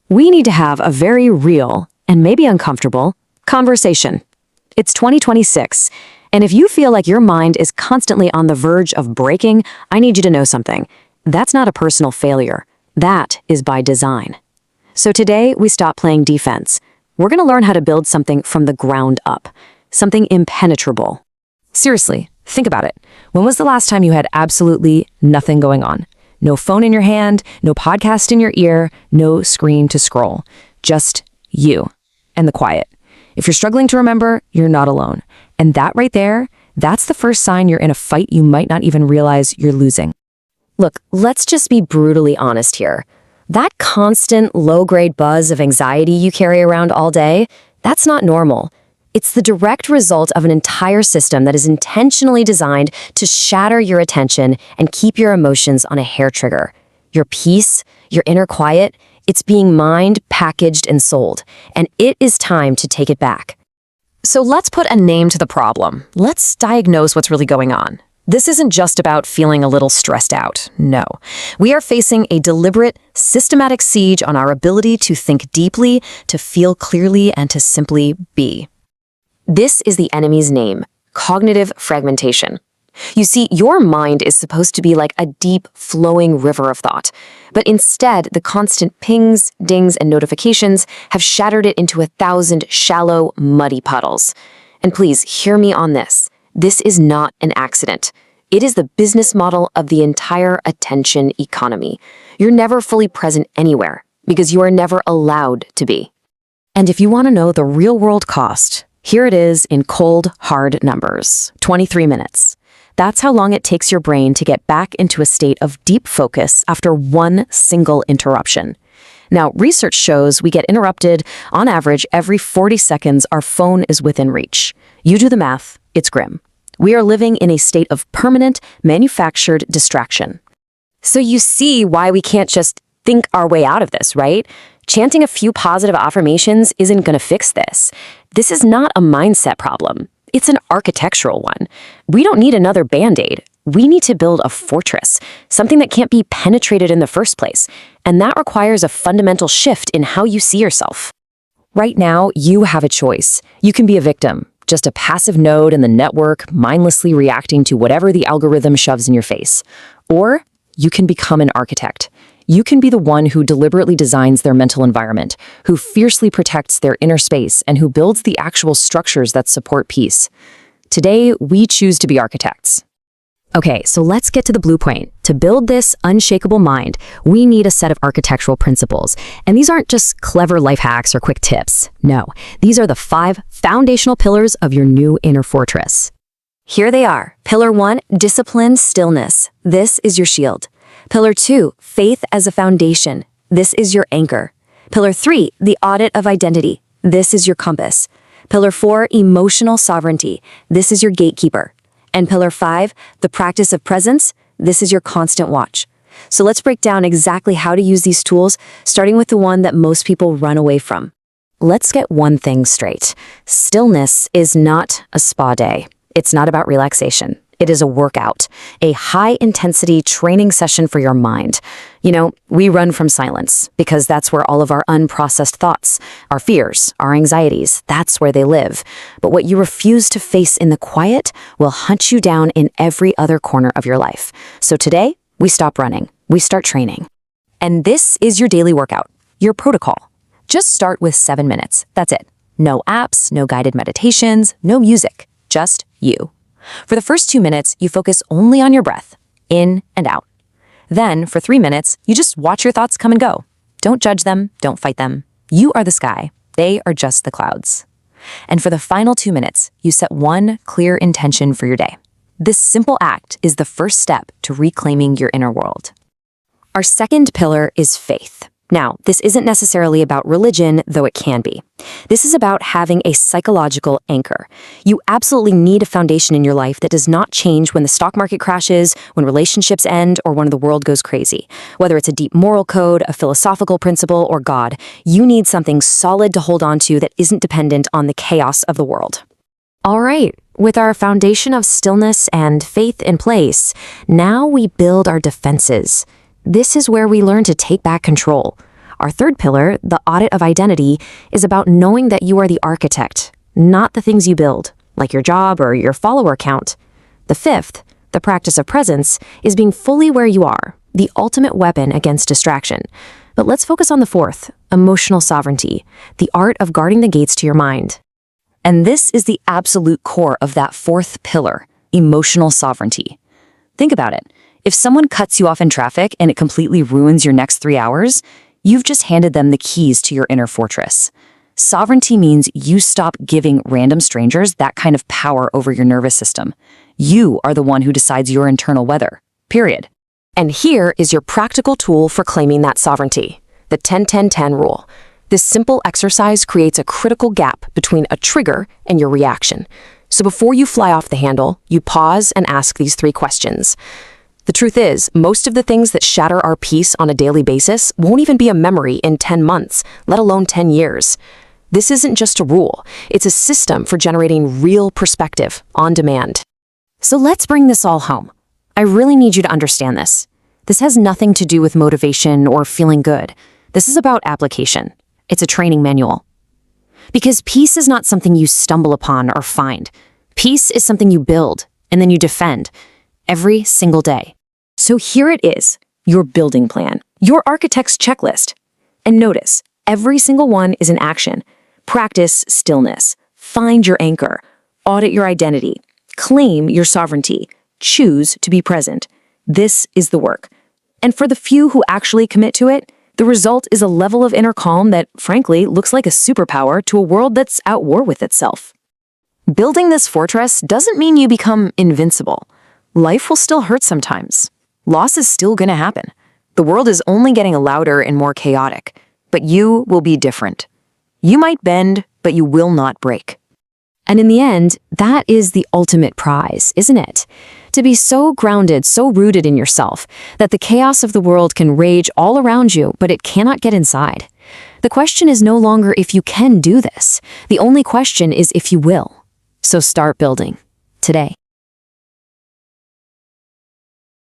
we need to have a very real, and maybe uncomfortable, conversation. It's 2026, and if you feel like your mind is constantly on the verge of breaking, I need you to know something. That's not a personal failure. That is by design. So today, we stop playing defense. We're going to learn how to build something from the ground up, something impenetrable. Seriously, think about it. When was the last time you had absolutely nothing going on? No phone in your hand, no podcast in your ear, no screen to scroll. Just you and the quiet. If you're struggling to remember, you're not alone. And that right there, that's the first sign you're in a fight you might not even realize you're losing. Look, let's just be brutally honest here. That constant low-grade buzz of anxiety you carry around all day, that's not normal. It's the direct result of an entire system that is intentionally designed to shatter your attention and keep your emotions on a hair trigger. Your peace, your inner quiet, it's being mined, packaged, and sold. And it is time to take it back. So let's put a name to the problem. Let's diagnose what's really going on. This isn't just about feeling a little stressed out. No. We are facing a deliberate, systematic siege on our ability to think deeply, to feel clearly, and to simply be. This is the enemy's name, cognitive fragmentation. You see, your mind is supposed to be like a deep, flowing river of thought. But instead, the constant pings, dings, and notifications have shattered it into 1,000 shallow, muddy puddles. And please, hear me on this. This is not an accident. It is the business model of the entire attention economy. You're never fully present anywhere because you are never allowed to be. And if you want to know the real-world cost, here it is in cold, hard numbers. 23 minutes. That's how long it takes your brain to get back into a state of deep focus after one single interruption. Now, research shows we get interrupted, on average, every 40 seconds our phone is within reach. You do the math, it's grim. We are living in a state of permanent, manufactured distraction. So you see why we can't just think our way out of this, right? Chanting a few positive affirmations isn't going to fix this. This is not a mindset problem. It's an architectural one. We don't need another Band-Aid. We need to build a fortress, something that can't be penetrated in the first place. And that requires a fundamental shift in how you see yourself. Right now, you have a choice. You can be a victim, just a passive node in the network, mindlessly reacting to whatever the algorithm shoves in your face. Or you can become an architect. You can be the one who deliberately designs their mental environment, who fiercely protects their inner space, and who builds the actual structures that support peace. Today, we choose to be architects. Okay, so let's get to the blue point. To build this unshakable mind, we need a set of architectural principles. And these aren't just clever life hacks or quick tips. No, these are the 5 foundational pillars of your new inner fortress. Here they are. Pillar 1, discipline, stillness. This is your shield. Pillar 2, faith as a foundation. This is your anchor. Pillar 3, the audit of identity. This is your compass. Pillar 4, emotional sovereignty. This is your gatekeeper. And pillar 5, the practice of presence. This is your constant watch. So let's break down exactly how to use these tools, starting with the one that most people run away from. Let's get one thing straight. Stillness is not a spa day. It's not about relaxation. It is a workout, a high-intensity training session for your mind. You know, we run from silence because that's where all of our unprocessed thoughts, our fears, our anxieties, that's where they live. But what you refuse to face in the quiet will hunt you down in every other corner of your life. So today, we stop running. We start training. And this is your daily workout, your protocol. Just start with 7 minutes. That's it. No apps, no guided meditations, no music, just you. For the first 2 minutes, you focus only on your breath, in and out. Then, for 3 minutes, you just watch your thoughts come and go. Don't judge them, don't fight them. You are the sky. They are just the clouds. And for the final 2 minutes, you set one clear intention for your day. This simple act is the first step to reclaiming your inner world. Our second pillar is faith. Now, this isn't necessarily about religion, though it can be. This is about having a psychological anchor. You absolutely need a foundation in your life that does not change when the stock market crashes, when relationships end, or when the world goes crazy. Whether it's a deep moral code, a philosophical principle, or God, you need something solid to hold on to that isn't dependent on the chaos of the world. All right, with our foundation of stillness and faith in place, now we build our defenses. This is where we learn to take back control. Our third pillar, the audit of identity, is about knowing that you are the architect, not the things you build, like your job or your follower count. The fifth, the practice of presence, is being fully where you are, the ultimate weapon against distraction. But let's focus on the fourth, emotional sovereignty, the art of guarding the gates to your mind. And this is the absolute core of that fourth pillar, emotional sovereignty. Think about it. If someone cuts you off in traffic and it completely ruins your next 3 hours, you've just handed them the keys to your inner fortress. Sovereignty means you stop giving random strangers that kind of power over your nervous system. You are the one who decides your internal weather. Period. And here is your practical tool for claiming that sovereignty, the 10-10-10 rule. This simple exercise creates a critical gap between a trigger and your reaction. So before you fly off the handle, you pause and ask these 3 questions. The truth is, most of the things that shatter our peace on a daily basis won't even be a memory in 10 months, let alone 10 years. This isn't just a rule, it's a system for generating real perspective on demand. So let's bring this all home. I really need you to understand this. This has nothing to do with motivation or feeling good. This is about application. It's a training manual. Because peace is not something you stumble upon or find. Peace is something you build and then you defend every single day. So here it is, your building plan, your architect's checklist. And notice, every single one is an action. Practice stillness, find your anchor, audit your identity, claim your sovereignty, choose to be present. This is the work. And for the few who actually commit to it, the result is a level of inner calm that, frankly, looks like a superpower to a world that's at war with itself. Building this fortress doesn't mean you become invincible. Life will still hurt sometimes. Loss is still going to happen. The world is only getting louder and more chaotic. But you will be different. You might bend, but you will not break. And in the end, that is the ultimate prize, isn't it? To be so grounded, so rooted in yourself, that the chaos of the world can rage all around you, but it cannot get inside. The question is no longer if you can do this. The only question is if you will. So start building today.